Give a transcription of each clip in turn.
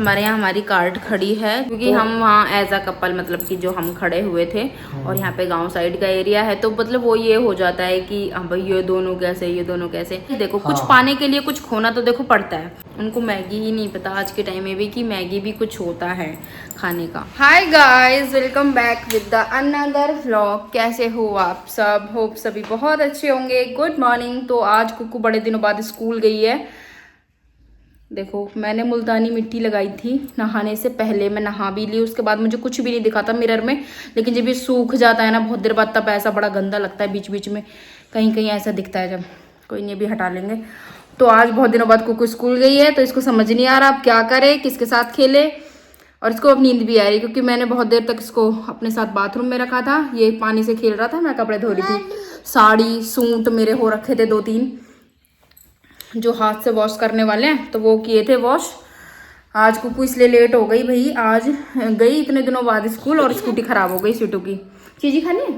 हमारे यहाँ हमारी कार्ट खड़ी है क्योंकि हम वहाँ एज अ कपल मतलब कि जो हम खड़े हुए थे और यहाँ पे गांव साइड का एरिया है तो मतलब वो ये हो जाता है कि हाँ भाई ये दोनों कैसे देखो कुछ पाने के लिए कुछ खोना तो देखो पड़ता है। उनको मैगी ही नहीं पता आज के टाइम में भी कि मैगी भी कुछ होता है खाने का। Hi guys, welcome back with the another vlog. कैसे हो आप सब? होप सभी बहुत अच्छे होंगे। Good morning. तो आज कुकू बड़े दिनों बाद स्कूल गई है। देखो मैंने मुल्तानी मिट्टी लगाई थी नहाने से पहले, मैं नहा भी ली, उसके बाद मुझे कुछ भी नहीं दिखा था मिरर में, लेकिन जब ये सूख जाता है ना बहुत देर बाद तब ऐसा बड़ा गंदा लगता है, बीच बीच में कहीं कहीं ऐसा दिखता है। जब कोई नहीं भी हटा लेंगे। तो आज बहुत दिनों बाद कुकू स्कूल गई है तो इसको समझ नहीं आ रहा अब क्या करे, किसके साथ खेले, और इसको अब नींद भी आ रही क्योंकि मैंने बहुत देर तक इसको अपने साथ बाथरूम में रखा था। ये पानी से खेल रहा था, मैं कपड़े धो रही थी। साड़ी सूट मेरे हो रखे थे 2-3 जो हाथ से वॉश करने वाले हैं, तो वो किए थे वॉश। आज कुकू इसलिए लेट हो गई भाई, आज गई इतने दिनों बाद स्कूल और स्कूटी खराब हो गई। सीटू की चीजी खानी है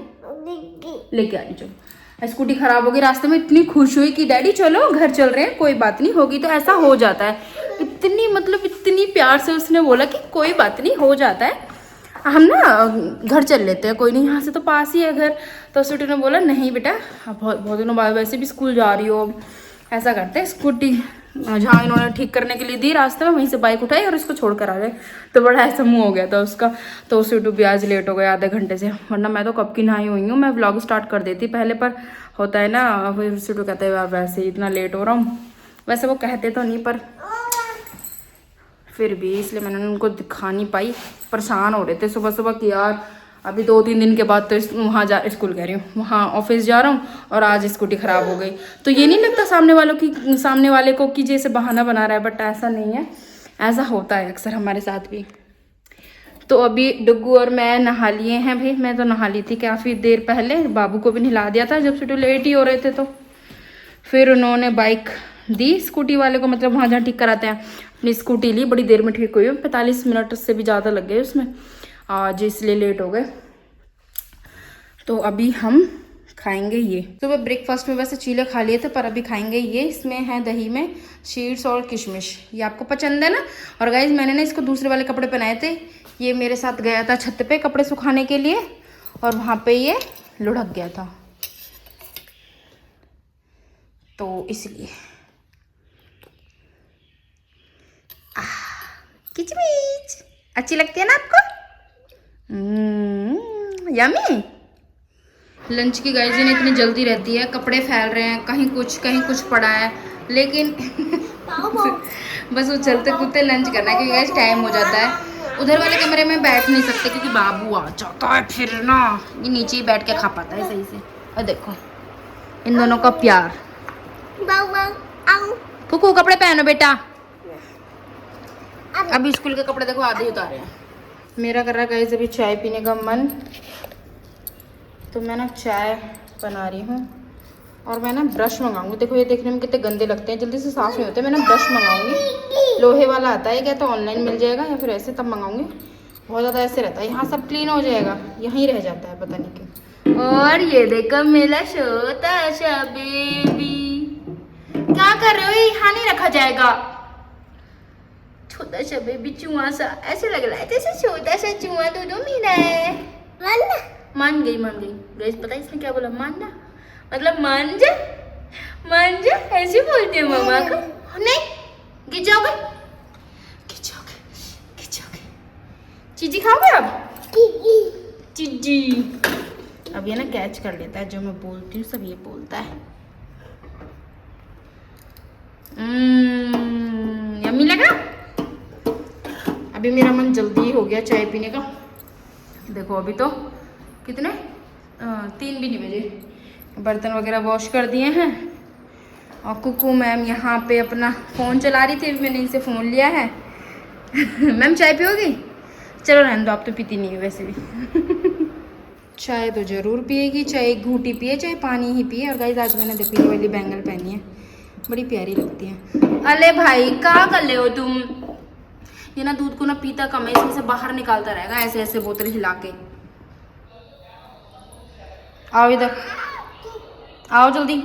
लेके आ रही। चलो, स्कूटी खराब हो गई रास्ते में, इतनी खुश हुई कि डैडी चलो घर चल रहे हैं, कोई बात नहीं होगी। तो ऐसा हो जाता है, इतनी मतलब इतनी प्यार से उसने बोला कि कोई बात नहीं हो जाता है, हम ना घर चल लेते हैं, कोई नहीं, यहाँ से तो पास ही है घर। तो सीटू ने बोला नहीं बेटा, बहुत दिनों बाद वैसे भी स्कूल जा रही हो, ऐसा करते हैं स्कूटी जहाँ इन्होंने ठीक करने के लिए दी रास्ते में वहीं से बाइक उठाई और इसको छोड़ कर आ गए। तो बड़ा ऐसा मुंह हो गया था उसका। तो सीटू भी आज लेट हो गया आधे घंटे से, वरना मैं तो कब की नहाई हुई हूँ, मैं व्लॉग स्टार्ट कर देती पहले, पर होता है ना फिर सीटू कहते हैं वैसे ही इतना लेट हो रहा हूँ। वैसे वो कहते तो नहीं पर फिर भी, इसलिए मैंने उनको दिखा नहीं पाई। परेशान हो रहे थे सुबह सुबह कि यार अभी 2-3 दिन के बाद तो वहाँ स्कूल कह रही हूँ, वहाँ ऑफिस जा रहा हूँ और आज स्कूटी खराब हो गई। तो ये नहीं लगता सामने वाले को कि जैसे बहाना बना रहा है, बट ऐसा नहीं है, ऐसा होता है अक्सर हमारे साथ भी। तो अभी डुग्गू और मैं नहा लिए हैं भाई, मैं तो नहा ली थी काफ़ी देर पहले, बाबू को भी नहला दिया था जब छोटे लेट ही हो रहे थे। तो फिर उन्होंने बाइक दी स्कूटी वाले को, मतलब वहाँ जहाँ ठीक कराते हैं, अपनी स्कूटी ली, बड़ी देर में ठीक हुई, 45 मिनट से भी ज़्यादा लग गए उसमें आज, इसलिए लेट हो गए। तो अभी हम खाएंगे ये, सुबह ब्रेकफास्ट में वैसे चीले खा लिए थे पर अभी खाएंगे ये। इसमें है दही में शीट्स और किशमिश, ये आपको पसंद है ना। और गाइज मैंने ना इसको दूसरे वाले कपड़े पहनाए थे, ये मेरे साथ गया था छत पे कपड़े सुखाने के लिए और वहाँ पे ये लुढ़क गया था, तो इसलिए किचमिच अच्छी लगती है ना आपको? यम्मी। लंच की गाइस ने इतनी जल्दी रहती है, कपड़े फैल रहे हैं, कहीं कुछ पड़ा है, लेकिन बस वो चलते कूदते लंच करना है क्योंकि गाइस टाइम हो जाता है। उधर वाले कमरे में बैठ नहीं सकते क्योंकि बाबू आ जाता है फिर ना, ये नीचे ही बैठ के खा पाता है सही से। और देखो इन दोनों का प्यार। कुकू कपड़े पहनो बेटा, अभी स्कूल के कपड़े देखो आधे उतारे हैं। मेरा कर रहा है गाइस अभी चाय पीने का मन, तो मैं ना चाय बना रही हूँ और मैं ना ब्रश मंगाऊंगी। देखो ये देखने में कितने गंदे लगते हैं, जल्दी से साफ नहीं होते। मैं ना ब्रश मंगाऊंगी, लोहे वाला आता है क्या, तो ऑनलाइन मिल जाएगा या फिर ऐसे तब मंगाऊंगी। बहुत ज़्यादा ऐसे रहता है, यहाँ सब क्लीन हो जाएगा, यहीं रह जाता है पता नहीं क्यों। और ये देखो मेरा छोटा सा बेबी, क्या कर रहे हो, यहाँ नहीं रखा जाएगा। छोटा सा बेबी चूहा सा, ऐसे लग रहा है जैसे छोटा सा चूहा दूध पी रहा है। मान गई गाइस, पता है इसने क्या बोला? मानना मतलब मान जा ऐसे बोलते हैं मम्मा को। नहीं गिर जाओगे। चीजी खाओगे अब? चीजी अब ये ना कैच कर लेता है, जो मैं बोलती हूँ सब ये बोलता है। यम्मी लगा। अभी मेरा मन जल्दी हो गया चाय पीने का। देखो अभी तो कितने 3 भी नहीं बजे, बर्तन वगैरह वॉश कर दिए हैं और कुकू मैम यहाँ पे अपना फ़ोन चला रही थी, मैंने इनसे फ़ोन लिया है। मैम चाय पियोगी? चलो रहने दो, आप तो पीती नहीं है वैसे भी। चाय तो ज़रूर पिएगी, चाहे एक घूंटी पिए चाहे पानी ही पिए। और गाइस आज मैंने देखो ये वाली बैंगल पहनी है, बड़ी प्यारी लगती है। अरे भाई क्या कर रहे हो तुम? ये ना दूध को ना पीता कम है, इसमें से बाहर निकालता रहेगा ऐसे ऐसे बोतल हिला के। आओ इधर आओ जल्दी,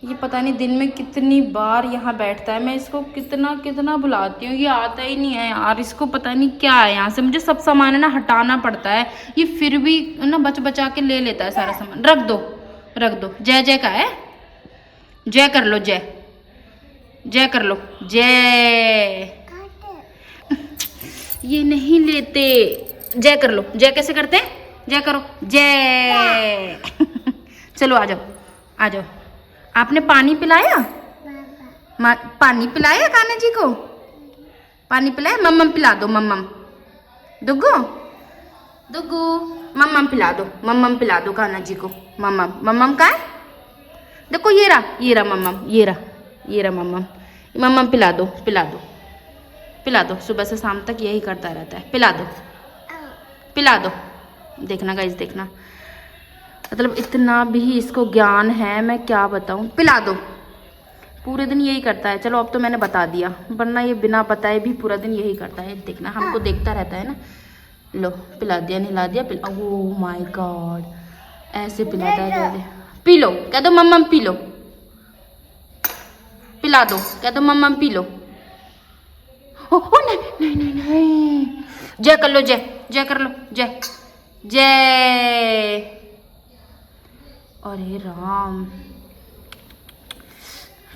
ये पता नहीं दिन में कितनी बार यहाँ बैठता है, मैं इसको कितना कितना बुलाती हूँ, ये आता ही नहीं है यार। इसको पता नहीं क्या है, यहाँ से मुझे सब सामान है ना हटाना पड़ता है, ये फिर भी ना बचा के ले लेता है सारा सामान। रख दो रख दो। जय जय का है, जय कर लो, जय जय कर लो, जय। ये नहीं लेते, जय कर लो। जय कैसे करते हैं, जय करो, जय। चलो आ जाओ आ जाओ। आपने पानी पिलाया, पानी पिलाया कान्हा जी को, पानी पिलाया? मम्मम पिला दो, मम्मम। दुगु दुगु मम्मम पिला दो, मम्मम पिला दो कान्हा जी को। मम्मम, मम्मम का है? देखो ये रहा मम्मम, ये रहा मम्मम। मम्मम पिला दो पिला दो पिला दो। सुबह से शाम तक यही करता रहता है, पिला दो पिला दो। देखना गाइस, देखना, मतलब इतना भी इसको ज्ञान है, मैं क्या बताऊं। पिला दो, पूरे दिन यही करता है। चलो अब तो मैंने बता दिया, वरना ये बिना बताए भी पूरा दिन यही करता है। देखना, हमको देखता रहता है ना। लो पिला दिया, नहला दिया, पिला। ओह माय गॉड, ऐसे पिलाता है जल्दी। पी लो, कह दो मम्मम पी लो, पिला दो, कह दो मम्मम पी लो। ओ नहीं नहीं नहीं नहीं, जय कर लो, जय जय कर लो, जय जय। अरे राम,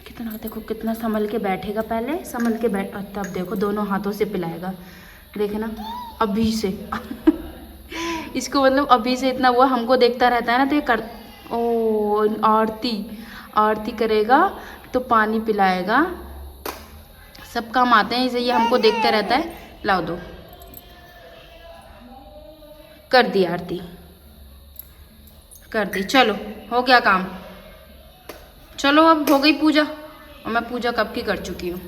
कितना, देखो कितना संभल के बैठेगा। पहले संभल के बैठ, तब देखो दोनों हाथों से पिलाएगा। देखना अभी से। इसको मतलब अभी से इतना वो हमको देखता रहता है ना, तो ये कर। ओ आरती आरती करेगा तो पानी पिलाएगा, सब काम आते हैं इसे, ये हमको देखते रहता है। लाओ दो, कर दी आरती, कर दी। चलो हो गया काम, चलो अब हो गई पूजा, और मैं पूजा कब की कर चुकी हूँ।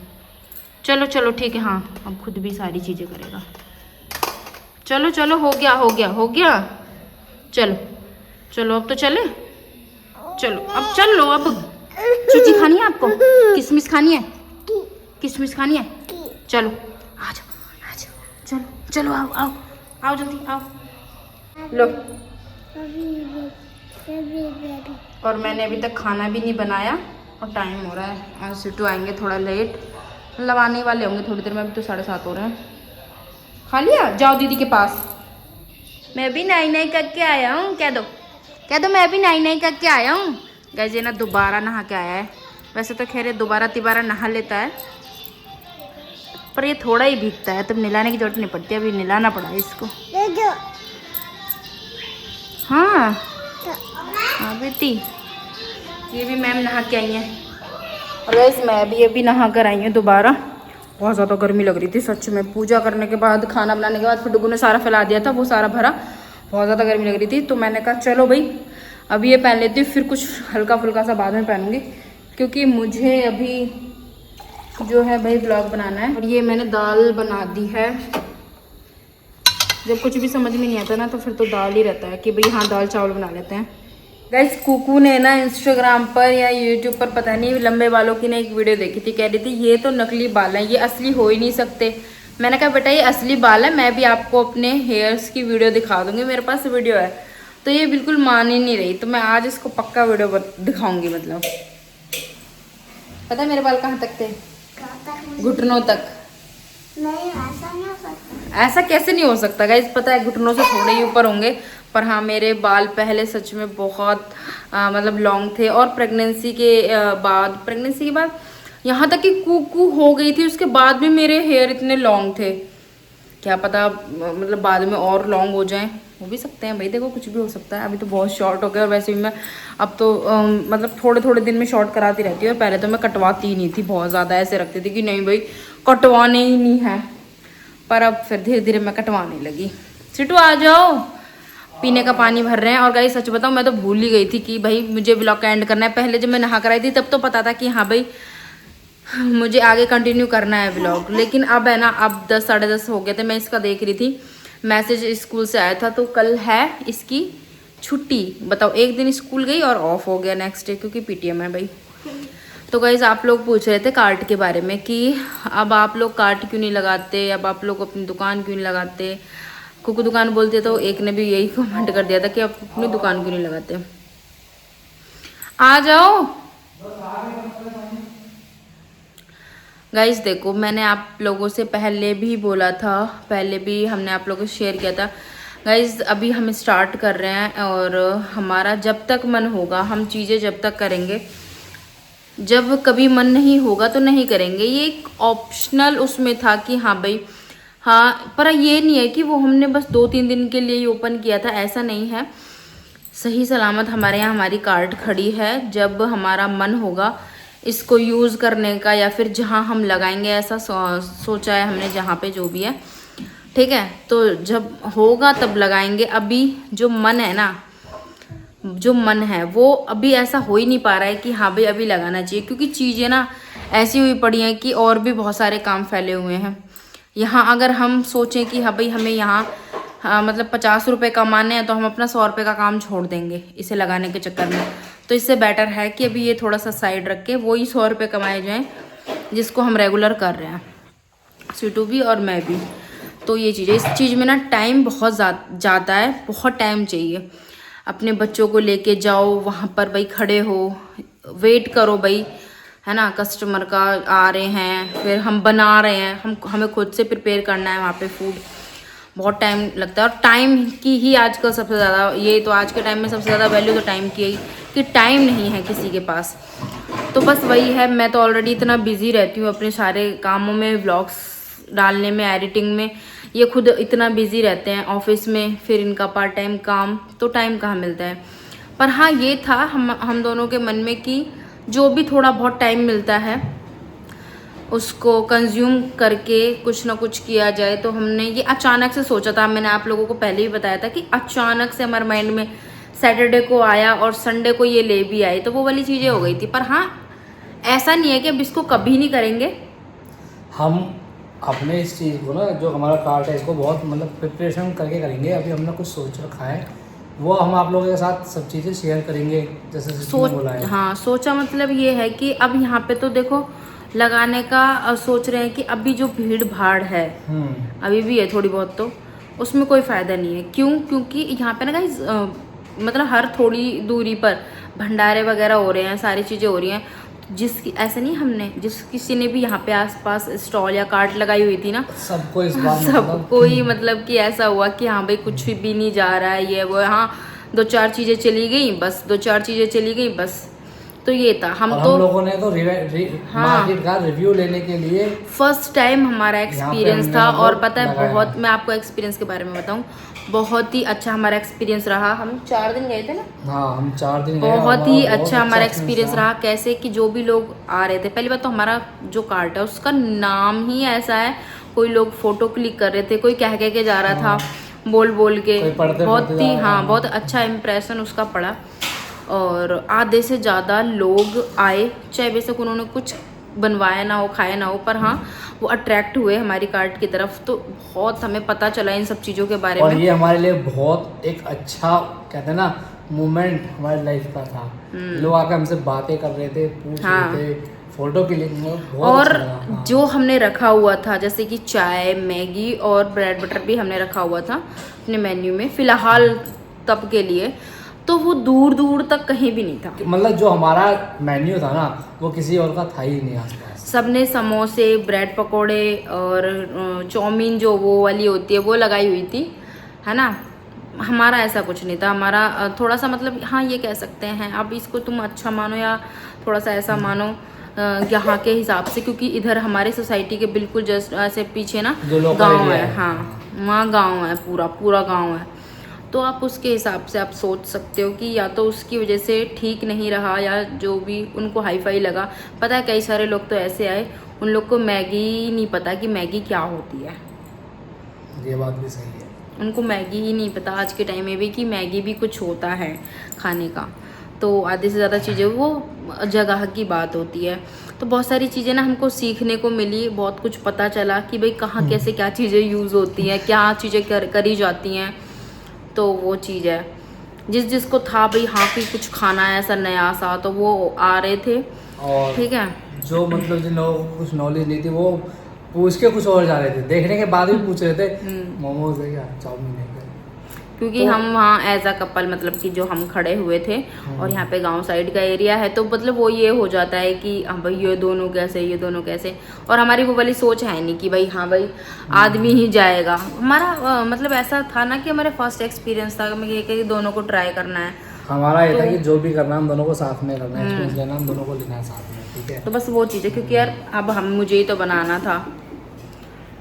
चलो चलो ठीक है, हाँ अब खुद भी सारी चीज़ें करेगा। चलो चलो हो गया हो गया हो गया। चलो चलो अब तो चले, चलो अब चल लो। अब चीची खानी है आपको, किशमिश खानी है, किशमिश खानी है। चलो आ जाओ, चलो चलो आओ आओ आओ, जल्दी आओ। लो, और मैंने अभी तक खाना भी नहीं बनाया, और टाइम हो रहा है, आज सिटू आएंगे थोड़ा लेट, मतलब आने वाले होंगे थोड़ी देर में। अभी तो 7:30 हो रहे हैं। खा लिया? जाओ दीदी के पास। मैं भी नाई नाई करके आया हूँ, कह दो मैं भी नाई नाई करके आया हूँ। गाइस ये ना दोबारा नहा के आया है, वैसे तो खैर दोबारा तिबारा नहा लेता है, पर ये थोड़ा ही भीगता है, तब नहलाने की जरूरत नहीं पड़ती। अभी नहलाना पड़ा है इसको। हाँ हाँ बेटी, ये भी मैम नहा के आई हैं, और वैसे मैं भी अभी नहा कर आई हूँ दोबारा। बहुत ज़्यादा गर्मी लग रही थी सच में, पूजा करने के बाद, खाना बनाने के बाद, फिर डुगू ने सारा फैला दिया था, वो सारा भरा, बहुत ज़्यादा गर्मी लग रही थी। तो मैंने कहा चलो भाई अभी ये पहन लेती हूँ, फिर कुछ हल्का फुल्का सा बाद में पहनूंगी, क्योंकि मुझे अभी जो है भाई व्लॉग बनाना है। और ये मैंने दाल बना दी है, जब कुछ भी समझ में नहीं आता ना तो फिर तो दाल ही रहता है कि भाई हाँ दाल चावल बना लेते हैं। गाइस कुकू ने ना इंस्टाग्राम पर या यूट्यूब पर पता नहीं लंबे बालों की ना एक वीडियो देखी थी, कह रही थी ये तो नकली बाल हैं, ये असली हो ही नहीं सकते। मैंने कहा बेटा ये असली बाल है, मैं भी आपको अपने हेयर्स की वीडियो दिखा दूंगी, मेरे पास वीडियो है। तो ये बिल्कुल मान ही नहीं रही, तो मैं आज इसको पक्का वीडियो दिखाऊंगी। मतलब पता है मेरे बाल कहाँ तक थे? घुटनों तक। नहीं ऐसा नहीं हो सकता। ऐसा कैसे नहीं हो सकता गाइस, पता है घुटनों से थोड़े ही ऊपर होंगे, पर हाँ मेरे बाल पहले सच में बहुत मतलब लॉन्ग थे, और प्रेगनेंसी के बाद यहाँ तक कि कुकू हो गई थी, उसके बाद भी मेरे हेयर इतने लॉन्ग थे। क्या पता मतलब बाद में और लॉन्ग हो जाएं, हो भी सकते हैं भाई, देखो कुछ भी हो सकता है। अभी तो बहुत शॉर्ट हो गया, और वैसे भी मैं अब तो मतलब थोड़े थोड़े दिन में शॉर्ट कराती रहती हूँ, और पहले तो मैं कटवाती ही नहीं थी, बहुत ज़्यादा ऐसे रखती थी कि नहीं भाई कटवाने ही नहीं है, पर अब फिर धीरे धीरे मैं कटवाने लगी। सिटू आ जाओ, पीने का पानी भर रहे हैं। और गाइस सच बताऊँ मैं तो भूल ही गई थी कि भाई मुझे व्लॉग का एंड करना है। पहले जब मैं नहा कर आई थी तब तो पता था कि हाँ भाई मुझे आगे कंटिन्यू करना है व्लॉग, लेकिन अब है ना, अब 10 साढ़े 10 हो गए थे, मैं इसका देख रही थी मैसेज स्कूल से आया था, तो कल है इसकी छुट्टी। बताओ, एक दिन स्कूल गई और ऑफ हो गया नेक्स्ट डे, क्योंकि पीटीएम है भाई। तो गाइज आप लोग पूछ रहे थे कार्ट के बारे में कि अब आप लोग कार्ट क्यों नहीं लगाते, अब आप लोग अपनी दुकान क्यों नहीं लगाते। कुकू दुकान बोलते, तो एक ने भी यही कमेंट कर दिया था कि आप अपनी दुकान क्यों नहीं लगाते। आ जाओ गाइस देखो, मैंने आप लोगों से पहले भी बोला था, पहले भी हमने आप लोगों से शेयर किया था। गाइस अभी हम स्टार्ट कर रहे हैं और हमारा जब तक मन होगा हम चीज़ें जब तक करेंगे, जब कभी मन नहीं होगा तो नहीं करेंगे। ये एक ऑप्शनल उसमें था कि हाँ भाई हाँ, पर ये नहीं है कि वो हमने बस 2-3 दिन के लिए ही ओपन किया था, ऐसा नहीं है। सही सलामत हमारे यहाँ हमारी कार्ट खड़ी है। जब हमारा मन होगा इसको यूज़ करने का या फिर जहाँ हम लगाएंगे, ऐसा सोचा है हमने, जहाँ पे जो भी है, ठीक है। तो जब होगा तब लगाएंगे। अभी जो मन है ना, जो मन है वो अभी ऐसा हो ही नहीं पा रहा है कि हाँ भाई अभी लगाना चाहिए, क्योंकि चीज़ें ना ऐसी हुई पड़ी हैं कि और भी बहुत सारे काम फैले हुए हैं। यहाँ अगर हम सोचें कि हाँ भाई हमें यहाँ मतलब 50 रुपये कमाने हैं तो हम अपना 100 रुपये का काम छोड़ देंगे इसे लगाने के चक्कर में। तो इससे बेटर है कि अभी ये थोड़ा सा साइड रख के वही 100 रुपये कमाए जाएँ जिसको हम रेगुलर कर रहे हैं, स्वीटू भी और मैं भी। तो ये चीज़ है, इस चीज़ में ना टाइम बहुत ज़्यादा है, बहुत टाइम चाहिए। अपने बच्चों को लेके जाओ वहाँ पर भाई, खड़े हो, वेट करो भाई, है ना, कस्टमर का आ रहे हैं, फिर हम बना रहे हैं, हमें खुद से प्रिपेयर करना है वहाँ पे फूड, बहुत टाइम लगता है। और टाइम की ही आजकल सबसे ज़्यादा, ये तो आज के टाइम में सबसे ज़्यादा वैल्यू तो टाइम की है कि टाइम नहीं है किसी के पास। तो बस वही है, मैं तो ऑलरेडी इतना बिजी रहती हूँ अपने सारे कामों में, व्लॉग्स डालने में, एडिटिंग में, ये खुद इतना बिजी रहते हैं ऑफिस में, फिर इनका पार्ट टाइम काम, तो टाइम कहाँ मिलता है। पर हाँ ये था हम दोनों के मन में कि जो भी थोड़ा बहुत टाइम मिलता है उसको कंज्यूम करके कुछ ना कुछ किया जाए। तो हमने ये अचानक से सोचा था, मैंने आप लोगों को पहले ही बताया था कि अचानक से हमारे माइंड में सैटरडे को आया और संडे को ये ले भी आई, तो वो वाली चीज़ें हो गई थी। पर हाँ ऐसा नहीं है कि अब इसको कभी नहीं करेंगे। हम अपने इस चीज़ को ना, जो हमारा कार्ट है, इसको बहुत मतलब प्रिपरेशन करके करेंगे। अभी हमने कुछ सोच रखा है, वो हम आप लोगों के साथ सब चीज़ें शेयर करेंगे, जैसे बोला है। हाँ सोचा मतलब ये है कि अब यहाँ पे तो देखो लगाने का सोच रहे हैं कि अभी जो भीड़ भाड़ है अभी भी है थोड़ी बहुत, तो उसमें कोई फ़ायदा नहीं है। क्यों? क्योंकि यहाँ पे ना गाइस मतलब हर थोड़ी दूरी पर भंडारे वगैरह हो रहे हैं, सारी चीज़ें हो रही हैं। जिसकी ऐसा नहीं, हमने जिस किसी ने भी यहाँ पे आसपास स्टॉल या कार्ट लगाई हुई थी ना, सबको इस बात सबको ही मतलब कि ऐसा हुआ कि हाँ भाई कुछ भी नहीं जा रहा है, ये वो, हाँ 2-4 चीज़ें चली गई बस, 2-4 चीज़ें चली गई बस। तो ये था, हम लोगों ने तो मार्केट का रिव्यू लेने के लिए फर्स्ट टाइम हमारा एक्सपीरियंस था। और पता है बहुत, मैं आपको एक्सपीरियंस के बारे में बताऊं, बहुत ही अच्छा हमारा एक्सपीरियंस रहा। हम 4 दिन गए थे ना। हाँ हम 4 दिन गए, बहुत ही अच्छा हमारा एक्सपीरियंस रहा। कैसे कि जो भी लोग आ रहे थे, पहली बात तो हमारा जो कार्ट है उसका नाम ही ऐसा है, कोई लोग फोटो क्लिक कर रहे थे, कोई कह के जा रहा था, बोल के, बहुत ही हाँ बहुत अच्छा इम्प्रेशन उसका पड़ा। और आधे से ज़्यादा लोग आए, चाहे बेशक उन्होंने कुछ बनवाया ना हो, खाया ना हो, पर हाँ वो अट्रैक्ट हुए हमारी कार्ट की तरफ। तो बहुत हमें पता चला इन सब चीज़ों के बारे में, और ये हमारे लिए बहुत एक अच्छा, कहते हैं ना, मोमेंट हमारी लाइफ का था। लोग आकर हमसे बातें कर रहे थे, पूछ रहे थे, फोटो क्लिक। और अच्छा जो हमने रखा हुआ था जैसे कि चाय, मैगी और ब्रेड बटर भी हमने रखा हुआ था अपने मेन्यू में फ़िलहाल तब के लिए, तो वो दूर दूर तक कहीं भी नहीं था। मतलब जो हमारा मेन्यू था ना, वो किसी और का था ही नहीं आसपास। सबने समोसे, ब्रेड पकोड़े और चाउमीन जो वो वाली होती है वो लगाई हुई थी, है ना। हमारा ऐसा कुछ नहीं था। हमारा थोड़ा सा मतलब हाँ ये कह सकते हैं, अब इसको तुम अच्छा मानो या थोड़ा सा ऐसा मानो यहाँ के हिसाब से, क्योंकि इधर हमारे सोसाइटी के बिल्कुल जस्ट ऐसे पीछे ना गांव है। हाँ वहाँ गांव है, पूरा गांव है। तो आप उसके हिसाब से आप सोच सकते हो कि या तो उसकी वजह से ठीक नहीं रहा, या जो भी उनको हाई फाई लगा। पता है कई सारे लोग तो ऐसे आए, उन लोग को मैगी नहीं पता कि मैगी क्या होती है। ये बात भी सही है, उनको मैगी ही नहीं पता आज के टाइम में भी कि मैगी भी कुछ होता है खाने का। तो आधे से ज़्यादा चीज़ें वो जगह की बात होती है। तो बहुत सारी चीज़ें ना हमको सीखने को मिली, बहुत कुछ पता चला कि भाई कहाँ कैसे क्या चीज़ें यूज़ होती हैं, क्या चीज़ें करी जाती हैं। तो वो चीज़ है, जिसको था भाई हाँ कि कुछ खाना है ऐसा नया सा, तो वो आ रहे थे। और ठीक है, जो मतलब जिन लोगों को कुछ नॉलेज नहीं थी वो पूछ के कुछ और जा रहे थे, देखने के बाद भी पूछ रहे थे मोमोज है क्या, चाउमीन है क्या। क्योंकि तो, हम वहाँ एज अ कपल मतलब कि जो हम खड़े हुए थे और यहाँ पे गांव साइड का एरिया है, तो मतलब वो ये हो जाता है कि हाँ भाई ये दोनों कैसे, और हमारी वो वाली सोच है नहीं कि भाई हाँ भाई आदमी ही जाएगा। हमारा मतलब ऐसा था ना कि हमारे फर्स्ट एक्सपीरियंस था कि दोनों को ट्राई करना है। हमारा ये था कि जो भी करना हम दोनों को साथ में करना है, एक्सपीरियंस लेना हम दोनों को लेना है साथ में, ठीक है। तो बस वो चीज़ है, क्योंकि यार अब मुझे ही तो बनाना था,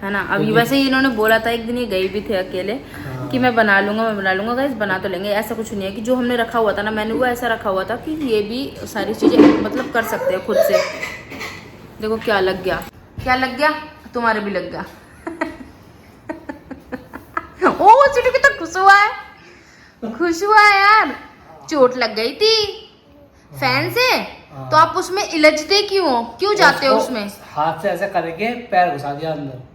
है ना। अब वैसे ही इन्होंने बोला था, एक दिन ये गई भी थे अकेले कि मैं बना लूंगा गाइस, बना तो लेंगे। ऐसा कुछ नहीं है कि जो हमने रखा हुआ था ना मेन्यू, वो ऐसा रखा हुआ था कि ये भी सारी चीज़ें मतलब कर सकते हैं खुद से। देखो क्या लग गया, तुम्हारे भी लग गया। ओ चिटू कितना खुश हुआ है यार। चोट लग गई थी फैन से, तो आप उसमें इलझते क्यों जाते हो उसमें? हाथ से ऐसे करके पैर घुसा दिया अंदर।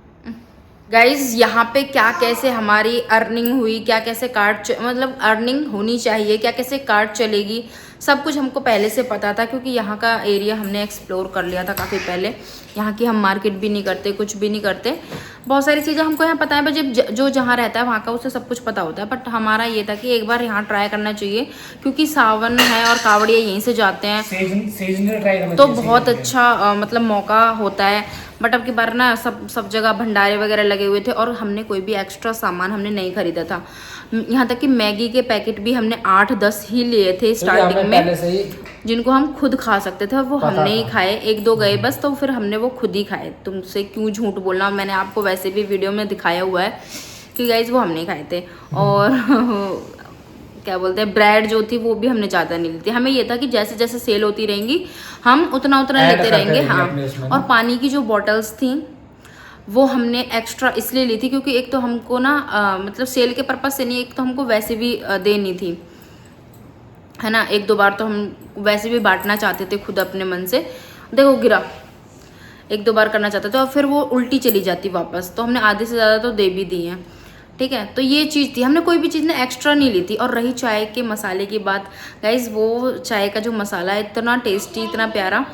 गाइज यहाँ पे क्या कैसे हमारी अर्निंग हुई, क्या कैसे मतलब अर्निंग होनी चाहिए, क्या कैसे कार्ड चलेगी, सब कुछ हमको पहले से पता था, क्योंकि यहाँ का एरिया हमने एक्सप्लोर कर लिया था काफ़ी पहले। यहाँ की हम मार्केट भी नहीं करते, कुछ भी नहीं करते, बहुत सारी चीज़ें हमको यहाँ पता है। पर जब जो जहाँ रहता है वहाँ का उसे सब कुछ पता होता है। बट हमारा ये था कि एक बार यहाँ ट्राई करना चाहिए, क्योंकि सावन है और कावड़िया यहीं से जाते हैं, तो बहुत अच्छा मतलब मौका होता है। बट अब की बार ना सब जगह भंडारे वगैरह लगे हुए थे, और हमने कोई भी एक्स्ट्रा सामान हमने नहीं खरीदा था। यहाँ तक कि मैगी के पैकेट भी हमने 8-10 ही लिए थे स्टार्टिंग में, जिनको हम खुद खा सकते थे, और वो हमने ही खाए। 1-2 गए बस, तो फिर हमने वो खुद ही खाए। तुमसे क्यों झूठ बोलना, मैंने आपको वैसे भी वीडियो में दिखाया हुआ है कि गाइज वो हमने खाए थे। और क्या बोलते हैं, ब्रेड जो थी वो भी हमने ज़्यादा नहीं ली थी। हमें ये था कि जैसे जैसे सेल होती रहेंगी हम उतना लेते रहेंगे। हाँ, और पानी की जो बॉटल्स थी वो हमने एक्स्ट्रा इसलिए ली थी क्योंकि एक तो हमको ना मतलब सेल के पर्पज से नहीं, एक तो हमको वैसे भी देनी थी, है ना। 1-2 बार तो हम वैसे भी बांटना चाहते थे खुद अपने मन से। देखो गिरा, 1-2 बार करना चाहते थे और फिर वो उल्टी चली जाती वापस, तो हमने आधे से ज़्यादा तो दे भी दी हैं, ठीक है। तो ये चीज़ थी, हमने कोई भी चीज़ ना एक्स्ट्रा नहीं ली थी। और रही चाय के मसाले की बात, गाइज वो चाय का जो मसाला है इतना टेस्टी, इतना प्यारा,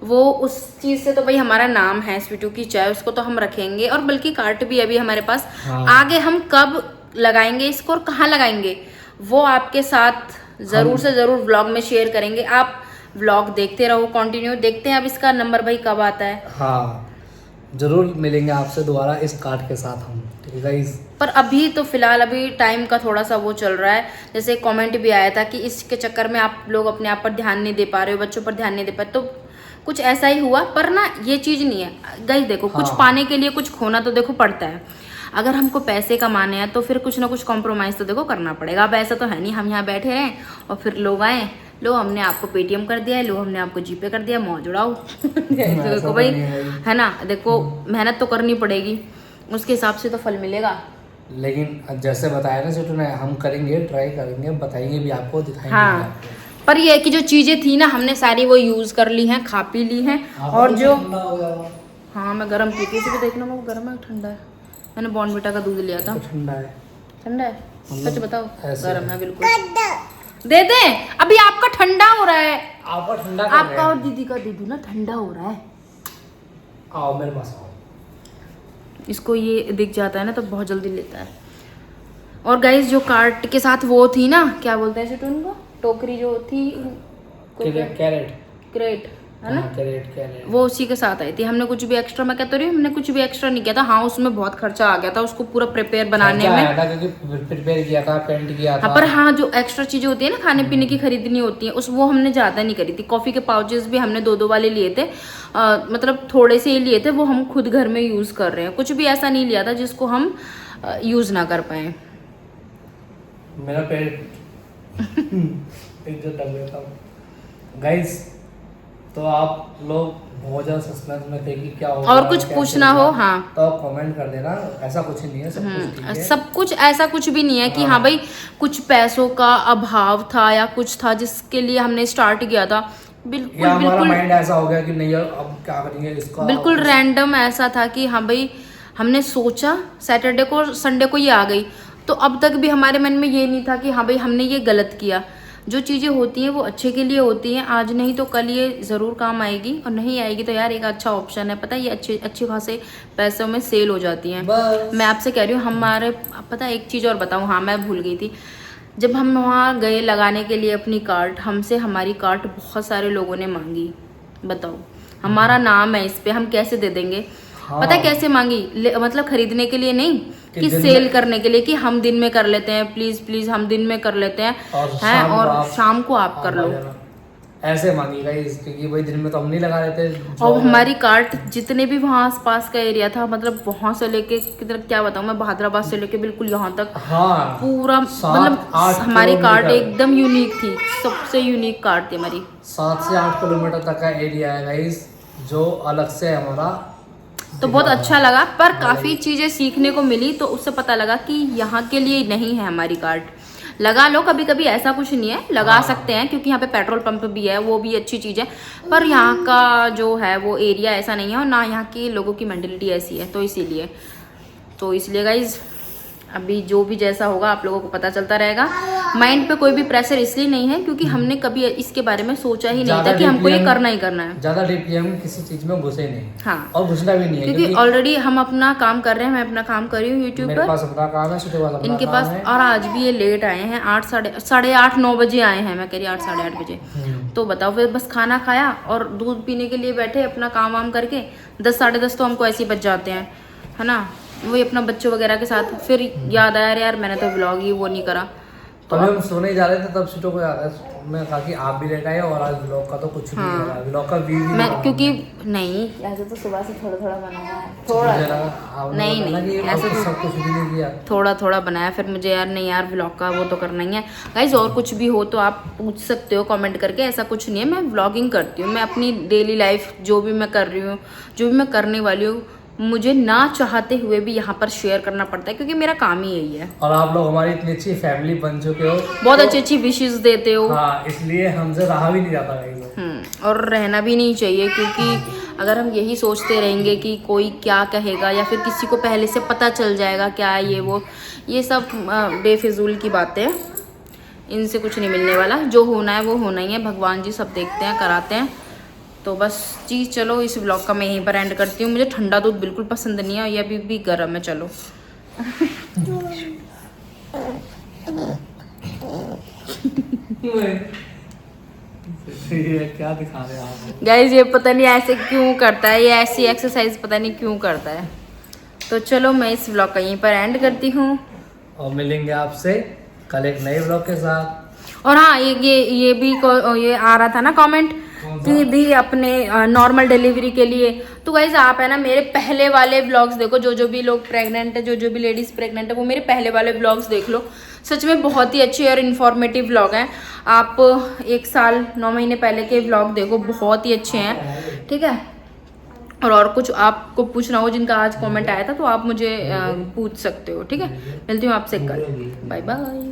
वो उस चीज़ से तो भाई हमारा नाम है स्वीटू की चाय, उसको तो हम रखेंगे। और बल्कि कार्ट भी अभी हमारे पास, आगे हम कब लगाएंगे इसको और कहाँ लगाएंगे वो आपके साथ ज़रूर से ज़रूर व्लॉग में शेयर करेंगे। आप व्लॉग देखते रहो, कंटिन्यू देखते हैं। अब इसका नंबर भाई कब आता है? हाँ जरूर मिलेंगे आपसे दोबारा इस कार्ड के साथ हम, ठीक है गाइस। पर अभी तो फिलहाल अभी टाइम का थोड़ा सा वो चल रहा है। जैसे कमेंट भी आया था कि इसके चक्कर में आप लोग अपने आप पर ध्यान नहीं दे पा रहे हो, बच्चों पर ध्यान नहीं दे पा रहे, तो कुछ ऐसा ही हुआ। पर ना ये चीज़ नहीं है गाइस, देखो कुछ पाने के लिए कुछ खोना तो देखो पड़ता है। अगर हमको पैसे कमाने हैं तो फिर कुछ ना कुछ कॉम्प्रोमाइज़ तो देखो करना पड़ेगा। अब ऐसा तो है नहीं हम यहाँ बैठे रहें और फिर लोग आए, लो हमने आपको पेटीएम कर दिया है, लो हमने आपको जीपे कर दिया, मौज उड़ाओ। देखो भाई, है ना, देखो मेहनत तो करनी पड़ेगी, उसके हिसाब से तो फल मिलेगा। लेकिन जैसे बताया ना सिटू ने, हम करेंगे, ट्राई करेंगे, बताएंगे भी आपको, दिखाएंगे हाँ भी आपको। पर ये है कि जो चीज़ें थी ना हमने सारी वो यूज़ कर ली हैं, खा पी ली हैं। और जो हाँ मैं गर्म पीती थी, देखना वो गर्म है ठंडा है। मैंने बॉर्नविटा का दूध लिया था। ठंडा है, ठंडा है, सच बताओ? गर्म है बिल्कुल। दे दे, अभी आपका ठंडा हो रहा है, आपका ठंडा, आपका और दीदी का दे दूं ना, ठंडा हो रहा है। आओ मेरे पास आओ। इसको ये दिख जाता है ना तो बहुत जल्दी लेता है। और गाइस जो कार्ट के साथ वो थी ना, क्या बोलते हैं सिटू उनको, टोकरी जो थी, क्रेट है ना, कैरेट वो उसी के साथ आई थी। हमने कुछ भी एक्स्ट्रा, मैं कहता रही हूँ हमने कुछ भी एक्स्ट्रा नहीं किया था। हाँ उसमें बहुत खर्चा आ गया था उसको पूरा प्रिपेयर बनाने में, प्रिपेयर किया था, पेंट किया था। हाँ पर हाँ जो एक्स्ट्रा चीजें होती है ना खाने पीने की खरीदनी होती है, उस वो हमने ज्यादा नहीं करी थी। कॉफी के पाउचेस भी हमने 2-2 वाले लिए थे, मतलब थोड़े से ही लिए थे, वो हम खुद घर में यूज कर रहे हैं। कुछ भी ऐसा नहीं लिया था जिसको हम यूज ना कर पाए। मेरा पेट इज्जत दब गया था गाइस। तो आप लोग बहुत ज़्यादा सस्पेंस में थे कि क्या होगा, और कुछ पूछना हो हाँ तो आप कमेंट कर देना। ऐसा कुछ नहीं है, सब कुछ ठीक है। सब कुछ ऐसा कुछ भी नहीं है कि हाँ भाई कुछ पैसों का अभाव था या कुछ था जिसके लिए हमने स्टार्ट किया था। बिल्कुल हमारा माइंड ऐसा हो गया कि नहीं यार अब क्या करेंगे इसका, बिल्कुल रैंडम ऐसा था कि हाँ भाई हमने सोचा सैटरडे को, संडे को ये आ गई। तो अब तक भी हमारे मन में ये नहीं था कि हाँ भाई हमने ये गलत किया। जो चीज़ें होती हैं वो अच्छे के लिए होती हैं, आज नहीं तो कल ये ज़रूर काम आएगी, और नहीं आएगी तो यार एक अच्छा ऑप्शन है, पता है ये अच्छे खासे पैसों में सेल हो जाती हैं। मैं आपसे कह रही हूँ हमारे, पता है एक चीज़ और बताऊँ, हाँ मैं भूल गई थी, जब हम वहाँ गए लगाने के लिए अपनी कार्ट, हमसे हमारी कार्ट बहुत सारे लोगों ने मांगी। बताओ, हमारा नाम है इस पे, हम कैसे दे देंगे? हाँ। पता है कैसे मांगी? मतलब खरीदने के लिए नहीं कि सेल करने के लिए, कि हम दिन में कर लेते हैं, प्लीज प्लीज हम दिन में कर लेते हैं, और शाम को आप कर लो, ऐसे मांगी गाइस, क्योंकि भाई दिन में तो हम नहीं लगा रहे थे। और हमारी कार्ट जितने भी वहाँ आस पास का एरिया था, मतलब वहाँ से लेके किधर, क्या बताऊँ मैं, बहादुराबाद से लेके बिल्कुल यहाँ तक, हाँ, पूरा मतलब हमारी कार्ट एकदम यूनिक थी, सबसे यूनिक कार्ट थी हमारी। 7 से 8 किलोमीटर तक का एरिया है गाइस, जो अलग से हमारा, तो बहुत अच्छा लगा, पर काफ़ी चीज़ें सीखने को मिली, तो उससे पता लगा कि यहाँ के लिए नहीं है हमारी कार्ट। लगा लो कभी कभी, ऐसा कुछ नहीं है, लगा सकते हैं, क्योंकि यहाँ पे पेट्रोल पंप भी है, वो भी अच्छी चीज़ है, पर यहाँ का जो है वो एरिया ऐसा नहीं है, और ना यहाँ की लोगों की मेंटलिटी ऐसी है, तो इसीलिए गाइज अभी जो भी जैसा होगा आप लोगों को पता चलता रहेगा। माइंड पे कोई भी प्रेशर इसलिए नहीं है क्योंकि हमने कभी इसके बारे में सोचा ही नहीं था कि हमको ये करना ही करना है। ज्यादा डीपली हम किसी चीज में घुसे नहीं। हाँ, और घुसना भी नहीं है, क्योंकि ऑलरेडी हम अपना काम कर रहे हैं, मैं अपना काम कर रही हूँ यूट्यूब पर, मेरे पास अपना काम है, सुबह वाला इनके पास, और आज भी ये लेट आए हैं, 8:30-9 बजे आए हैं, मैं कह रही 8-8:30 बजे। तो बताओ, फिर बस खाना खाया और दूध पीने के लिए बैठे, अपना काम वाम करके 10-10:30 तो हमको ऐसे ही बच जाते हैं, है ना, वही अपना बच्चों वगैरह के साथ। फिर याद आया यार मैंने तो व्लॉग ही वो नहीं करा, तो हम सोने ही जा रहे थे तब सीटों को याद है, मैं कहा कि आप भी लेट आए, और आज व्लॉग का तो कुछ नहीं हो रहा है, व्लॉग का व्यू भी मैं क्योंकि नहीं, ऐसे तो सुबह से थोड़ा बनाया है, थोड़ा नहीं ऐसे तो सब कुछ भी नहीं किया, थोड़ा बनाया। फिर मुझे यार नहीं यार व्लॉग का वो तो करना ही है गाइज। और कुछ भी हो तो आप पूछ सकते हो कमेंट करके, ऐसा कुछ नहीं है, मैं व्लॉगिंग करती हूँ, मैं अपनी डेली लाइफ जो भी मैं कर रही हूँ, जो भी मैं करने वाली हूँ, मुझे ना चाहते हुए भी यहाँ पर शेयर करना पड़ता है, क्योंकि मेरा काम ही यही है। और आप लोग हमारी इतनी अच्छी फैमिली बन चुके हो, बहुत अच्छी विशेस देते हो, हाँ, इसलिए हमसे रहा भी नहीं जाता है, और रहना भी नहीं चाहिए, क्योंकि अगर हम यही सोचते रहेंगे कि कोई क्या कहेगा, या फिर किसी को पहले से पता चल जाएगा क्या ये सब बेफिजूल की बातें हैं, इनसे कुछ नहीं मिलने वाला। जो होना है वो होना ही है, भगवान जी सब देखते हैं, कराते हैं। तो बस जी, चलो इस व्लॉग का मैं यहीं पर एंड करती हूँ। मुझे ठंडा दूध बिल्कुल पसंद नहीं है, और ये अभी भी गर्म है। चलो ये क्या दिखा रहे हैं आप गाइज, ये पता नहीं ऐसे क्यों करता है, ये ऐसी एक्सरसाइज पता नहीं क्यों करता है। तो चलो मैं इस व्लॉग का यहीं पर एंड करती हूँ, और मिलेंगे आपसे कल एक नए व्लॉग के साथ। और हाँ, ये भी ये आ रहा था ना कमेंट कि भी अपने नॉर्मल डिलीवरी के लिए, तो गाइज आप है ना मेरे पहले वाले व्लॉग्स देखो, जो भी लोग प्रेग्नेंट है, जो भी लेडीज प्रेग्नेंट है, वो मेरे पहले वाले व्लॉग्स देख लो, सच में बहुत ही अच्छे और इन्फॉर्मेटिव व्लॉग हैं। आप 1 साल 9 महीने पहले के व्लॉग देखो, बहुत ही अच्छे हैं, ठीक है। और कुछ आपको पूछना हो, जिनका आज कमेंट आया था, तो आप मुझे पूछ सकते हो, ठीक है। मिलती हूँ आपसे कल, बाय बाय।